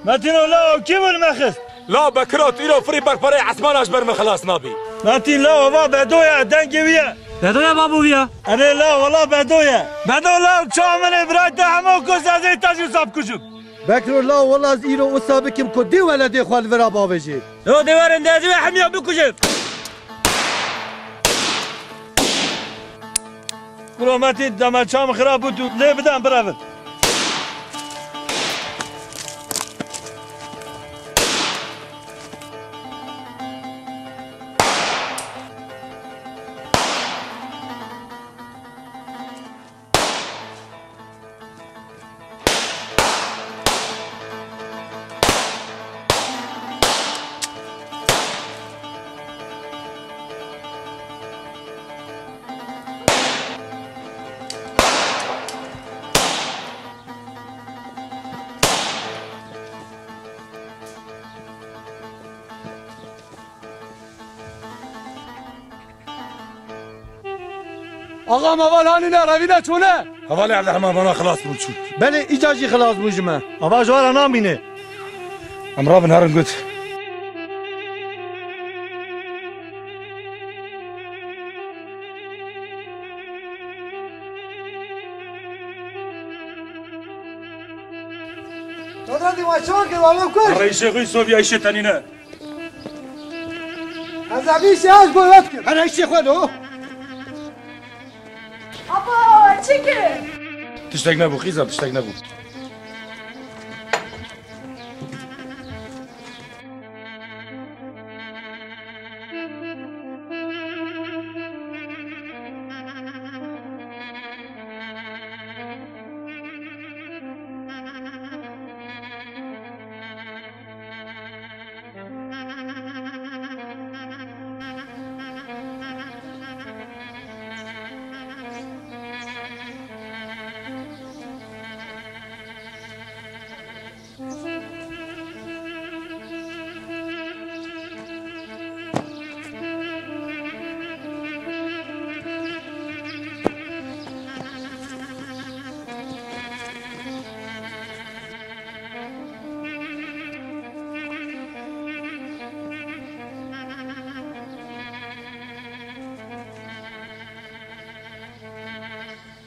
Metin ola kim ölmekhiz? La Bekrat ilo fri barparayı asman ajber mi خلاص nabi. Metin la ova bedoya dengeviye. Bedoya babu ya. Ane la valla bedoya. Bedo la çamene bıraktı ama kozazı taşı sap kuşum. Bekir la vallahi ilo o sabikim ko di veledi xal vera babeji. Yo devarın dedi ve hamiya bu kuşum. Bro Metin dama çam xirab bu le bidan beraber. Ağam aval hanine ravine çone. Havale ala hama bana خلاص bulçu. Beni icacı xalas mujme. Ava jwara namine. Amra bin harın gut. Bedreddin vay çor ki vallahi kuş. Reis Şeyh Sofya işe tanine. Azabi şahs boyat ki. Ana işe xwelo. Aba çekil. Tiştek ne bu kızım tiştek ne bu.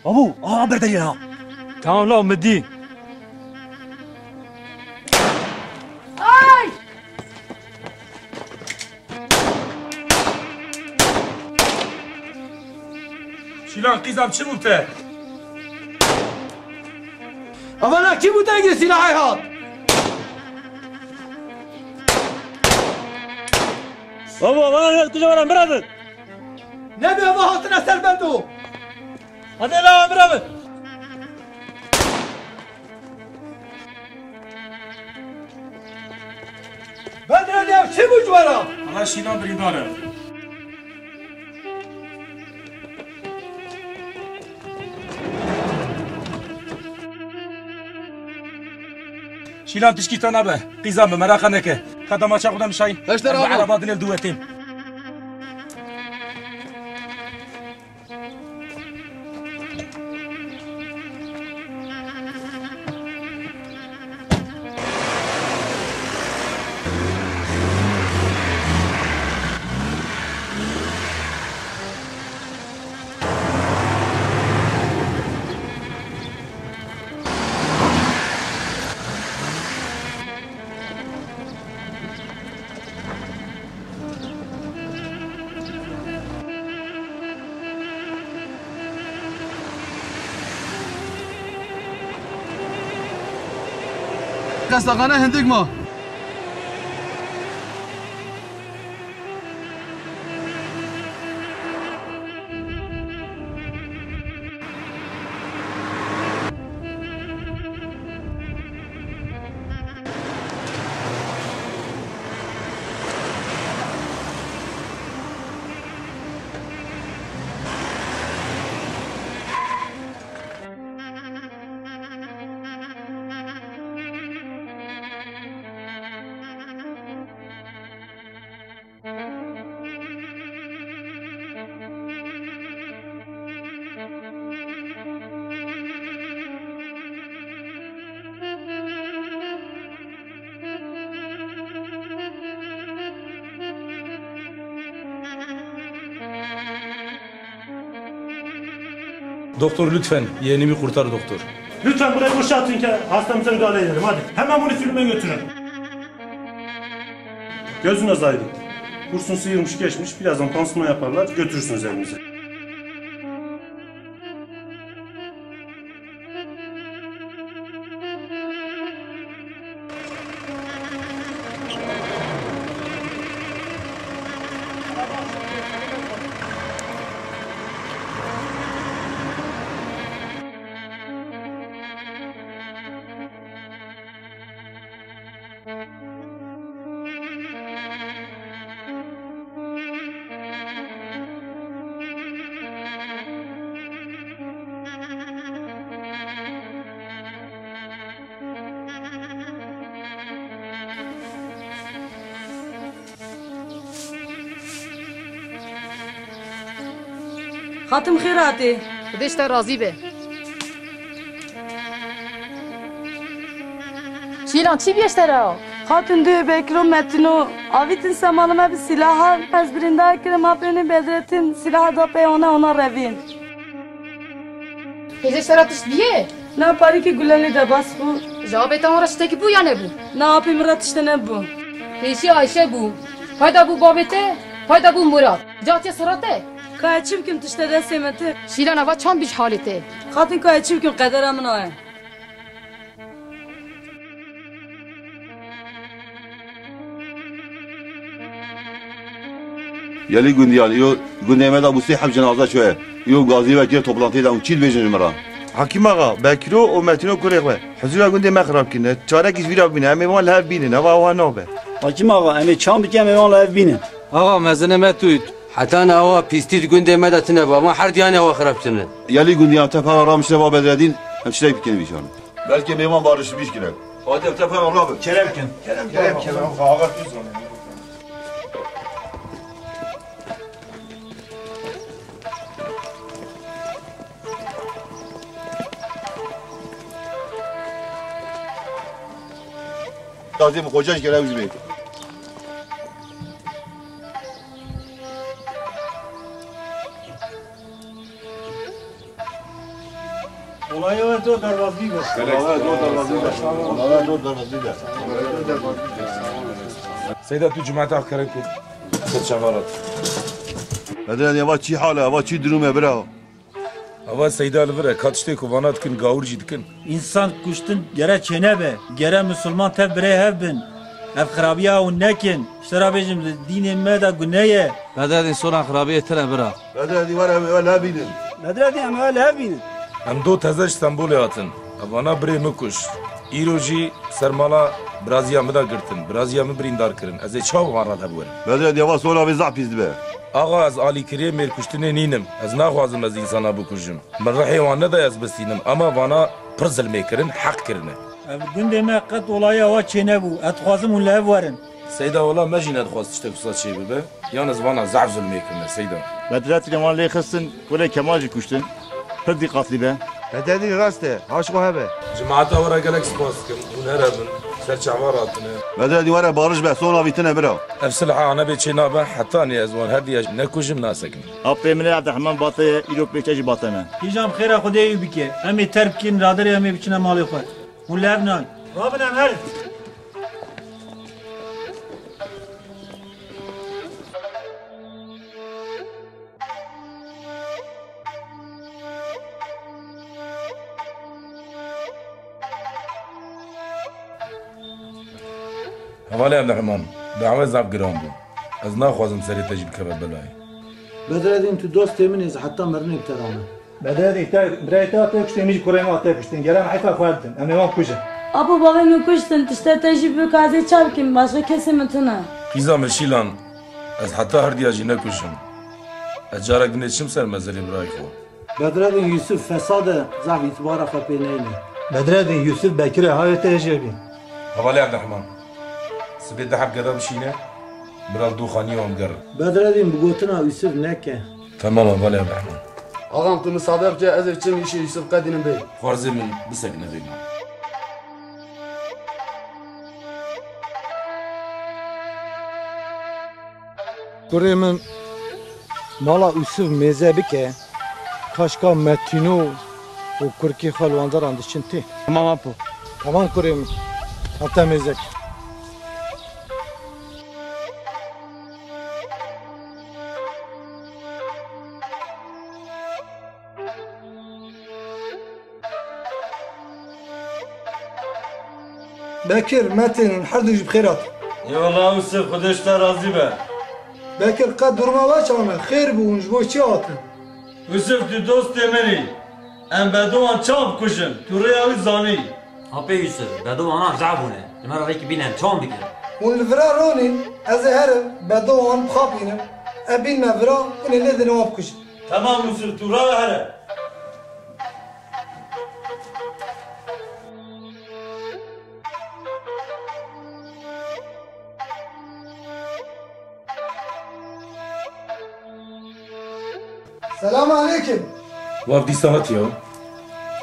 Babu, haber de ya. Tamam la Medin. Ay! شیلان قیزم چی بوده؟ اولا کی بوده اگه سلاحی هات؟ بابا وانا کجا برم برادر نبی اما هاتن اثر بندو هذا لا برادر بدر دیم چی بود جوارا؟ الله شیلان بریدانه شیلان تشکی تا نبه قیزم به مراقه نکه خدمه چه خودم شایی اشتر آبا عربات نیل دوتیم قصدقانه هندگ ما Doktor lütfen yeğenimi kurtar doktor. Lütfen burayı boşaltın ki hastamıza müdahale edelim hadi. Hemen bunu filme götürün. Gözüne zaydı. Kurşun sıyırmış geçmiş. Birazdan pansuman yaparlar. Götürürsünüz evinize. خاتم خیراتی خودش تا راضی به شیلان چی بیشتره؟ خاتم دوی بکرم متینو آویتین سمالمه به سلاحا پس برنده کرم هاپینی بدرتین سلاح دا پیانه اونا روین خیزش سراتش بیه؟ نه پاری که گللی ده بس بود جواب تا اون را شتکی بو یا نبو؟ نه آپی مراتشته نبو خیشی آیشه بو پایدا بو بابته پایدا بو مراد جاتی سراته که چی بکن تشته رسیمته شیلان اوا چند بیش حالته خاطر که چی بکن قدر مناه Yali Gündiyan, yo Gündiyeme de bu sihab cenaze şöyle. Yo gazi vekili toplantıyla un çil bejin numara. Hakim ağa, Bekiro o Metin'o kurek Huzura Gündiyeme xarab kine. Çare kiz vira bine. Emi val hev binin. Eva ova nabe. Hakim ağa, emi çam bike emi val hev binin. Ağa mezene metuyt. Hatta ne hava pistit Gündiyeme de tine bu ama her diyane hava xarab tine. Yali Gündiyan tefer aramışlar va bedredin. Hem şirek bikini bişan. Belki meyvan barışı biş girek. Hadi tefer arabe. Keremkin. Keremkin. Ağa tuz onu. Lazım kocaş görev üzmeyin. Olay evet o darvazı var. Seyda tu cumata akare kut. Set şamarat. Bedren yava çi hala, yava çi durume bravo. Ava seyda livre katışte kuvana dikin gavur jî dikin. İnsan kuştun gere çene be. Gere Müslüman tev bire hevbin. Ev xirabiya u nekin. İşte bejim dinin me da güneye. Bedredin sonra xirabiye tire bira. Bedredin var ev labinin. Bedredin ama labinin. Em do teze İstanbul'e atın. Avana birê min kuş. Îro jî sermala biraziya min da girtin. Biraziya min birîndar kirin. Ez ê çav wan re hebûrim. Bedredin ava sonra ve zah pîz be. Ağa ez alîkiriyê mêrkuştinê nînim. Ez naxwazim ez însana bikujim. Min rihê wan neda ez bisînim ama vana pir zilmê kirin, heq kirine. Ev günde me qet olaya wa çene bû. Et xwazim hûn li hev werin. Seyda wala me jî nedixwaz tiştek wisa çê bibe. Yalnız vana zaf zilmê kirine Seyda. Bedrettin wan lê xistin kulê kemal jî kuştin. Pir diqqatli be. Bedrettin rast e. Aşk hebe. Cemaata wara gelek spas dikim. Hûn here bin. Serçavar hatine. Bedrettin wara barış be sonra vitine bira. Ev silha nebê çê nabe heta niye ez wan hediye nekujim nasekim. Apê min ê Abdurehman bateye îro pêçe jî bate me. Hîjam xêra Xwedê wî bike. Em ê terk bikin raderê em ê biçine malê xwe. Hûn li hev nan. Rabin em her. Hevalê Abdurehman. Dava zaf giran bû. Ez naxwazim serê te jî bikeve belayê. Bedredin tu dostê min êz heta mirinê biterame. Bedredin te birayê te hatê kuştên min jî kurê me hatê kuştin. Gere em heyfa xwe bidin. Em ê wan kujin. Apo bavê min kuştin tişte te jî bi kazê çav bikin başka kesê min tune. Qîza min şîlan. Ez heta herdiya jî nekuşim. Ez carek dinêçim ser mezerê birayê xwe. Bedredin Yusuf fesade zaf itibara xwe pê neyne. Bedredin Yusuf Bekir'e hayê te jêbîn. Hevalê Abdurehman. Sibê deheb geda bişîne. Biral dûxanî wan gerin. Bedredin bi gotina Yusuf neke. Tamam hevalê Abdurehman. Ağam tu misabek ce ez için işi Yusuf Kadin'in bey. Xwarzê min bisekine vêga. Kurê min mala Yusuf mêze bike. Kaşka Metino û Kurkê xwe li wandaran diçin tê. Tamam apo. Tamam kurê min. Heta mêzek. Bekir, Metin, her duş bixêr hat. Eyvallah Yusuf, Xudeş te razî be. Bekir, qet durma veçane, xêr bûn, ji bo çi hatin? Yusuf tu dostê min î. Em bedowan çav kuşin. Tu rêya wî zanî. Apê Yusuf, bedowanan zaf bûne. Li me re vekî bîne çawan bikin. Hûn li vira ronîn, ez ê herim, bedowan bixapînim. Em bîn me vira, hûn ê lê dine wan bikuşin. Tamam Yusuf, tu ra here. Selamun aleyküm. Wav dîstanat ya.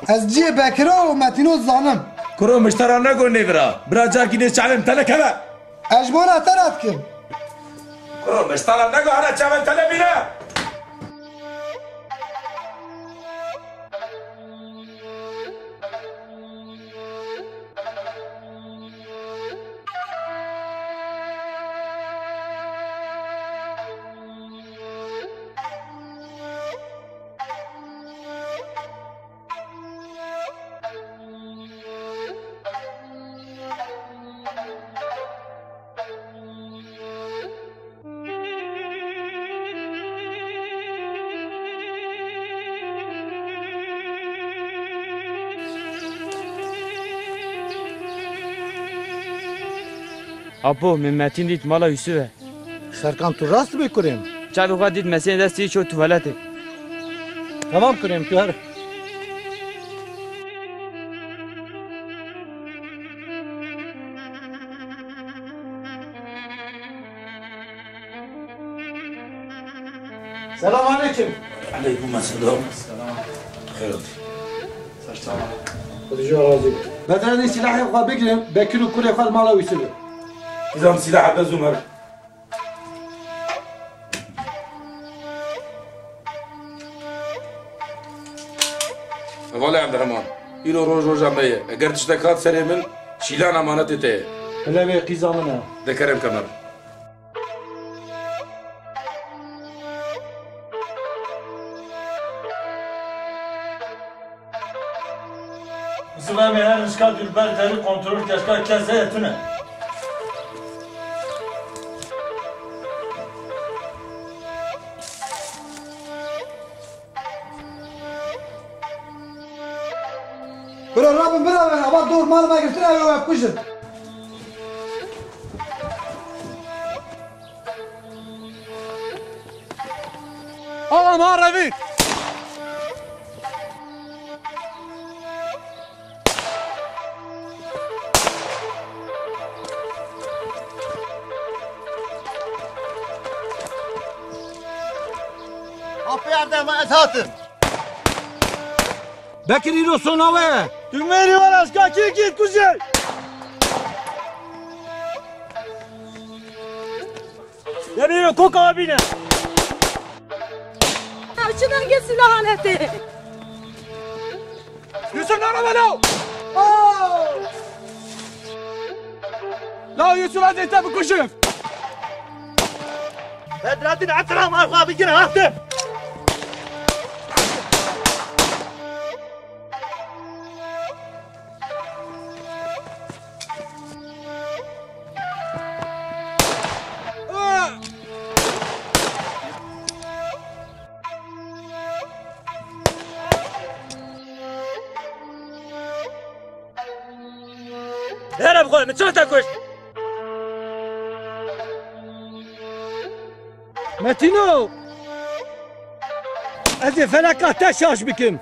Ez ciyê Bekir'a û Metîno zanim. Kuro miştara negon nevira. Bira carkî nê çavên te nekeve. Ez ji bo ne te re dikim. Kuro miştara nego hene çavên te nebîne. Apo min Metin dît mala Yusuf'e. Serkan tu rast bê kurê min? Çavê xwe dît mesên destî çû tuvaletê. Tamam kurê min, tu here. Selamun aleyküm. Aleyküm selam. Xeyr olsun. Bedredin silahê xwe bigirin, Bekir û kurê xwe li mala Yusufê. İzam silah bezûm her. Hevalê Abdurehman. Îro roj roja me ye. Eger tiştek hat serê min, şîlan emanetê te ye. Hilevê qîza min e. Dekerem kemer. Sıvı her ışka dülber teri kontrol keşka kese yetine. برو رابم برو اما دور مال ما گرفتن او کشت آقا ما روید Aferin ma ezhatım. Bekir رو سوناوه دمری وراش کی گیت کجا یعنی کوکا بینه چنان که سلاحانته یوسف نرو ولو لا یوسف از انت بکشف بدراتین عطرها ما خواه بگیره هفته هرب خواه من چه تا کشت متینو از فلکا تشاش بکم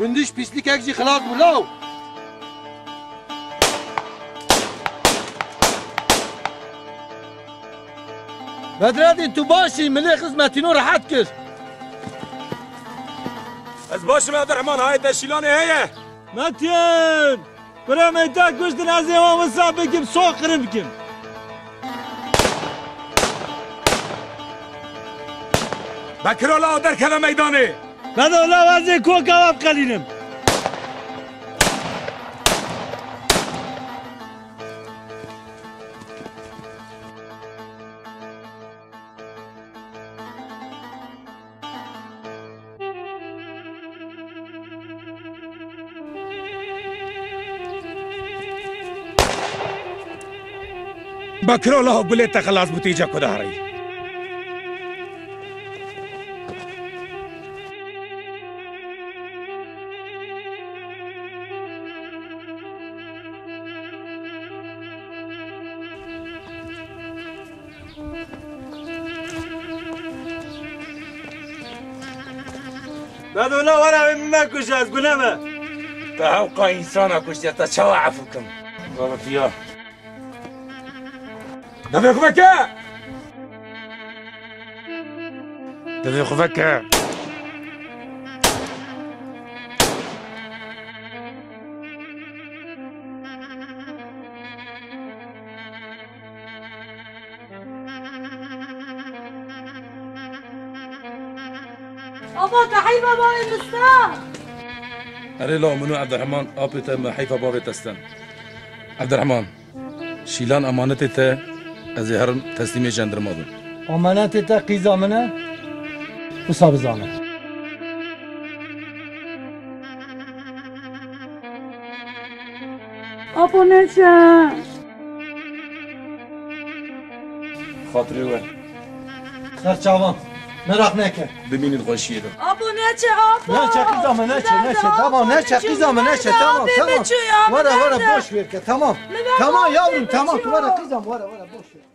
گندش پیسلیک اگزی خلاق بلاو بدرادین تو باشی ملی خدمتینو راحت کرد از باشم عبدالرحمن های تشیلانه هیه متین برام ایتا کشتن از امام صاحب بکم سوخرم بکم بکرولا در کده میدانه بدولا وزی کوکا واب قلینم بکرولا بلیت خلاص بتیجا کداری بدولا ورا من کش از گلمه تحوقا انسانا کشتی تا چوا عفو کم غلطیا دفع خوبکه دفع خوبکه بابا تحيي بابا المستاء أري لا منو عبد الرحمن أبي تم حيفا بابي تستن عبد الرحمن شيلان أمانتي تا أزهر تسليمي جندرما بن امانت تا قیزا منه حساب زانه ابو نشا خاطري وين سرچاوان مراق نکن ببینید خوشیه ده ابو نچه ابو نچه قیزا نچه تمام نچه قیزا نچه تمام ورا باش ویر که تمام یاورم تمام تو ورا قیزا ورا باش ویر